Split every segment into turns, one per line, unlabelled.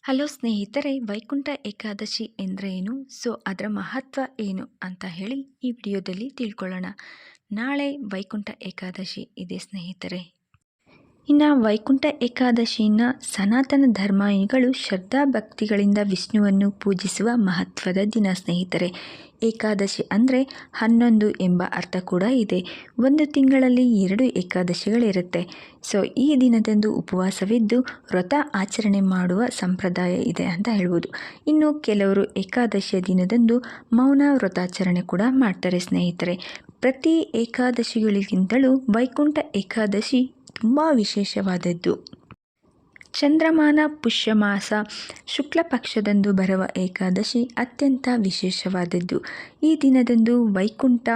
Hello ಸ್ನೇಹಿತರೆ, ವೈಕುಂಠ ಏಕಾದಶಿ ಎಂದರೆ ಏನು? ಅದರ ಮಹತ್ವ ಏನು ಅಂತ ಹೇಳಿ ಈ ವಿಡಿಯೋದಲ್ಲಿ ತಿಳ್ಕೊಳ್ಳೋಣ. ನಾಳೆ ವೈಕುಂಠ ಏಕಾದಶಿ ಇದೆ ಸ್ನೇಹಿತರೆ. ಇನ್ನು ವೈಕುಂಠ ಏಕಾದಶಿನ ಸನಾತನ ಧರ್ಮಾಯಿಗಳು ಶ್ರದ್ಧಾ ಭಕ್ತಿಗಳಿಂದ ವಿಷ್ಣುವನ್ನು ಪೂಜಿಸುವ ಮಹತ್ವದ ದಿನ ಸ್ನೇಹಿತರೆ. ಏಕಾದಶಿ ಅಂದರೆ 11 ಎಂಬ ಅರ್ಥ ಕೂಡ ಇದೆ. ಒಂದು ತಿಂಗಳಲ್ಲಿ 2 ಏಕಾದಶಿಗಳಿರುತ್ತೆ. ಈ ದಿನದಂದು ಉಪವಾಸವಿದ್ದು ವ್ರತ ಆಚರಣೆ ಮಾಡುವ ಸಂಪ್ರದಾಯ ಇದೆ ಅಂತ ಹೇಳ್ಬೋದು. ಇನ್ನು ಕೆಲವರು ಏಕಾದಶಿಯ ದಿನದಂದು ಮೌನ ವ್ರತಾಚರಣೆ ಕೂಡ ಮಾಡ್ತಾರೆ ಸ್ನೇಹಿತರೆ. ಪ್ರತಿ ಏಕಾದಶಿಗಳಿಗಿಂತಲೂ ವೈಕುಂಠ ಏಕಾದಶಿ ತುಂಬ ವಿಶೇಷವಾದದ್ದು. ಚಂದ್ರಮಾನ ಪುಷ್ಯಮಾಸ ಶುಕ್ಲ ಪಕ್ಷದಂದು ಬರುವ ಏಕಾದಶಿ ಅತ್ಯಂತ ವಿಶೇಷವಾದದ್ದು. ಈ ದಿನದಂದು ವೈಕುಂಠ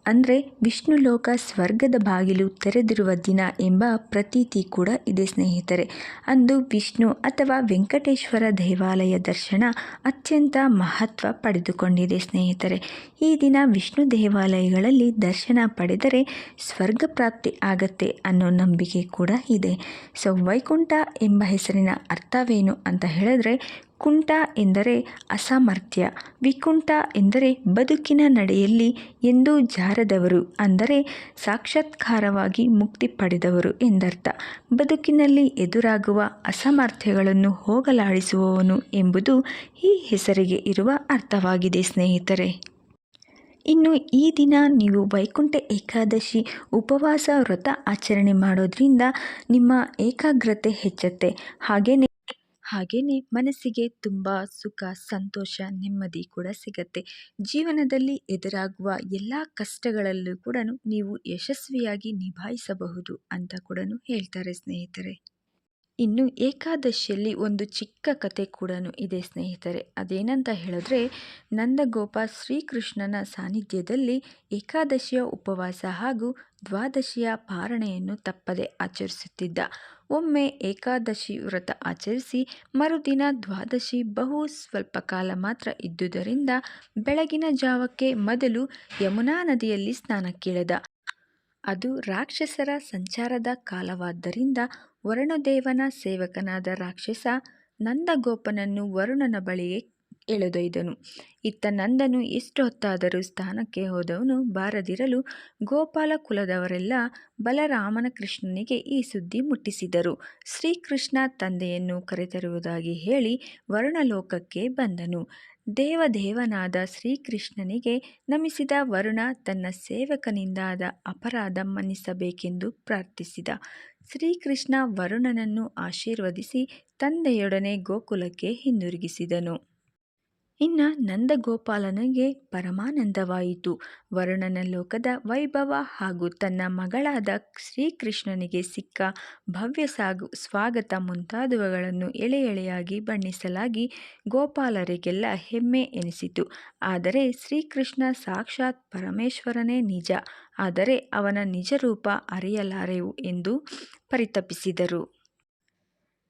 ಅಂದರೆ ವಿಷ್ಣು ಲೋಕ, ಸ್ವರ್ಗದ ಬಾಗಿಲು ತೆರೆದಿರುವ ದಿನ ಎಂಬ ಪ್ರತೀತಿ ಕೂಡ ಇದೆ ಸ್ನೇಹಿತರೆ. ಅಂದು ವಿಷ್ಣು ಅಥವಾ ವೆಂಕಟೇಶ್ವರ ದೇವಾಲಯ ದರ್ಶನ ಅತ್ಯಂತ ಮಹತ್ವ ಪಡೆದುಕೊಂಡಿದೆ ಸ್ನೇಹಿತರೆ. ಈ ದಿನ ವಿಷ್ಣು ದೇವಾಲಯಗಳಲ್ಲಿ ದರ್ಶನ ಪಡೆದರೆ ಸ್ವರ್ಗ ಪ್ರಾಪ್ತಿ ಆಗತ್ತೆ ಅನ್ನೋ ನಂಬಿಕೆ ಕೂಡ ಇದೆ. ವೈಕುಂಠ ಎಂಬ ಹೆಸರಿನ ಅರ್ಥವೇನು ಅಂತ ಹೇಳಿದ್ರೆ, ಕುಂಠ ಎಂದರೆ ಅಸಾಮರ್ಥ್ಯ, ವಿಕುಂಠ ಎಂದರೆ ಬದುಕಿನ ನಡೆಯಲ್ಲಿ ಎಂದೂ ಜಾರದವರು, ಅಂದರೆ ಸಾಕ್ಷಾತ್ಕಾರವಾಗಿ ಮುಕ್ತಿ ಪಡೆದವರು ಎಂದರ್ಥ. ಬದುಕಿನಲ್ಲಿ ಎದುರಾಗುವ ಅಸಾಮರ್ಥ್ಯಗಳನ್ನು ಹೋಗಲಾಡಿಸುವವನು ಎಂಬುದು ಈ ಹೆಸರಿಗೆ ಇರುವ ಅರ್ಥವಾಗಿದೆ ಸ್ನೇಹಿತರೆ. ಇನ್ನು ಈ ದಿನ ನೀವು ವೈಕುಂಠ ಏಕಾದಶಿ ಉಪವಾಸ ವ್ರತ ಆಚರಣೆ ಮಾಡೋದ್ರಿಂದ ನಿಮ್ಮ ಏಕಾಗ್ರತೆ ಹೆಚ್ಚುತ್ತೆ. ಹಾಗೆಯೇ ಮನಸ್ಸಿಗೆ ತುಂಬ ಸುಖ, ಸಂತೋಷ, ನೆಮ್ಮದಿ ಕೂಡ ಸಿಗತ್ತೆ. ಜೀವನದಲ್ಲಿ ಎದುರಾಗುವ ಎಲ್ಲ ಕಷ್ಟಗಳಲ್ಲೂ ಕೂಡ ನೀವು ಯಶಸ್ವಿಯಾಗಿ ನಿಭಾಯಿಸಬಹುದು ಅಂತ ಕೂಡ ಹೇಳ್ತಾರೆ ಸ್ನೇಹಿತರೆ. ಇನ್ನು ಏಕಾದಶಿಯಲ್ಲಿ ಒಂದು ಚಿಕ್ಕ ಕತೆ ಕೂಡ ಇದೆ ಸ್ನೇಹಿತರೆ. ಅದೇನಂತ ಹೇಳಿದ್ರೆ, ನಂದಗೋಪ ಶ್ರೀಕೃಷ್ಣನ ಸಾನ್ನಿಧ್ಯದಲ್ಲಿ ಏಕಾದಶಿಯ ಉಪವಾಸ ಹಾಗೂ ದ್ವಾದಶಿಯ ಪಾರಣೆಯನ್ನು ತಪ್ಪದೆ ಆಚರಿಸುತ್ತಿದ್ದ. ಒಮ್ಮೆ ಏಕಾದಶಿ ವ್ರತ ಆಚರಿಸಿ ಮರುದಿನ ದ್ವಾದಶಿ ಸ್ವಲ್ಪ ಕಾಲ ಮಾತ್ರ ಇದ್ದುದರಿಂದ ಬೆಳಗಿನ ಜಾವಕ್ಕೆ ಮೊದಲು ಯಮುನಾ ನದಿಯಲ್ಲಿ ಸ್ನಾನಕ್ಕಿಳಿದ. ಅದು ರಾಕ್ಷಸರ ಸಂಚಾರದ ಕಾಲವಾದ್ದರಿಂದ ವರುಣದೇವನ ಸೇವಕನಾದ ರಾಕ್ಷಸ ನಂದಗೋಪನನ್ನು ವರುಣನ ಬಳಿಗೆ ಎಳೆದೊಯ್ದನು. ಇತ್ತ ನಂದನು ಎಷ್ಟು ಹೊತ್ತಾದರೂ ಸ್ಥಾನಕ್ಕೆ ಹೋದವನು ಬಾರದಿರಲು ಗೋಪಾಲ ಕುಲದವರೆಲ್ಲ ಬಲರಾಮನ ಕೃಷ್ಣನಿಗೆ ಈ ಸುದ್ದಿ ಮುಟ್ಟಿಸಿದರು. ಶ್ರೀಕೃಷ್ಣ ತಂದೆಯನ್ನು ಕರೆತರುವುದಾಗಿ ಹೇಳಿ ವರುಣಲೋಕಕ್ಕೆ ಬಂದನು. ದೇವದೇವನಾದ ಶ್ರೀಕೃಷ್ಣನಿಗೆ ನಮಿಸಿದ ವರುಣ ತನ್ನ ಸೇವಕನಿಂದಾದ ಅಪರಾಧ ಮನ್ನಿಸಬೇಕೆಂದು ಪ್ರಾರ್ಥಿಸಿದ. ಶ್ರೀಕೃಷ್ಣ ವರುಣನನ್ನು ಆಶೀರ್ವದಿಸಿ ತಂದೆಯೊಡನೆ ಗೋಕುಲಕ್ಕೆ ಹಿಂದಿರುಗಿಸಿದನು. ಇನ್ನು ನಂದಗೋಪಾಲನಿಗೆ ಪರಮಾನಂದವಾಯಿತು. ವರುಣನ ಲೋಕದ ವೈಭವ ಹಾಗೂ ತನ್ನ ಮಗಳಾದ ಶ್ರೀಕೃಷ್ಣನಿಗೆ ಸಿಕ್ಕ ಭವ್ಯ ಸ್ವಾಗತ ಮುಂತಾದವುಗಳನ್ನು ಎಳೆಯಾಗಿ ಬಣ್ಣಿಸಲಾಗಿ ಗೋಪಾಲರಿಗೆಲ್ಲ ಹೆಮ್ಮೆ ಎನಿಸಿತು. ಆದರೆ ಶ್ರೀಕೃಷ್ಣ ಸಾಕ್ಷಾತ್ ಪರಮೇಶ್ವರನೇ ನಿಜ, ಆದರೆ ಅವನ ನಿಜರೂಪ ಅರಿಯಲಾರೆವು ಎಂದು ಪರಿತಪಿಸಿದರು.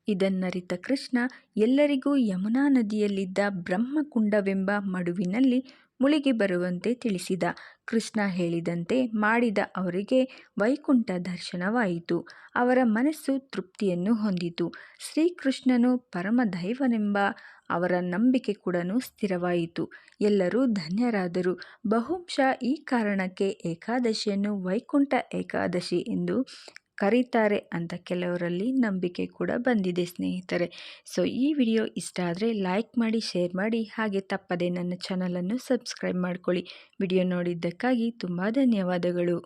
ಇದನ್ನರಿತ ಕೃಷ್ಣ ಎಲ್ಲರಿಗೂ ಯಮುನಾ ನದಿಯಲ್ಲಿದ್ದ ಬ್ರಹ್ಮಕುಂಡವೆಂಬ ಮಡುವಿನಲ್ಲಿ ಮುಳುಗಿ ಬರುವಂತೆ ತಿಳಿಸಿದ. ಕೃಷ್ಣ ಹೇಳಿದಂತೆ ಮಾಡಿದ ಅವರಿಗೆ ವೈಕುಂಠ ದರ್ಶನವಾಯಿತು. ಅವರ ಮನಸ್ಸು ತೃಪ್ತಿಯನ್ನು ಹೊಂದಿತು. ಶ್ರೀಕೃಷ್ಣನು ಪರಮದೈವನೆಂಬ ಅವರ ನಂಬಿಕೆ ಕೂಡ ಸ್ಥಿರವಾಯಿತು. ಎಲ್ಲರೂ ಧನ್ಯರಾದರು. ಬಹುಶಃ ಈ ಕಾರಣಕ್ಕೆ ಏಕಾದಶಿಯನ್ನು ವೈಕುಂಠ ಏಕಾದಶಿ ಎಂದು ಕರೀತಾರೆ ಅಂತ ಕೆಲವರಲ್ಲಿ ನಂಬಿಕೆ ಕೂಡ ಬಂದಿದೆ ಸ್ನೇಹಿತರೆ. ಈ ವಿಡಿಯೋ ಇಷ್ಟ ಆದರೆ ಲೈಕ್ ಮಾಡಿ, ಶೇರ್ ಮಾಡಿ, ಹಾಗೆ ತಪ್ಪದೆ ನನ್ನ ಚಾನಲನ್ನು ಸಬ್ಸ್ಕ್ರೈಬ್ ಮಾಡ್ಕೊಳ್ಳಿ. ವಿಡಿಯೋ ನೋಡಿದ್ದಕ್ಕಾಗಿ ತುಂಬ ಧನ್ಯವಾದಗಳು.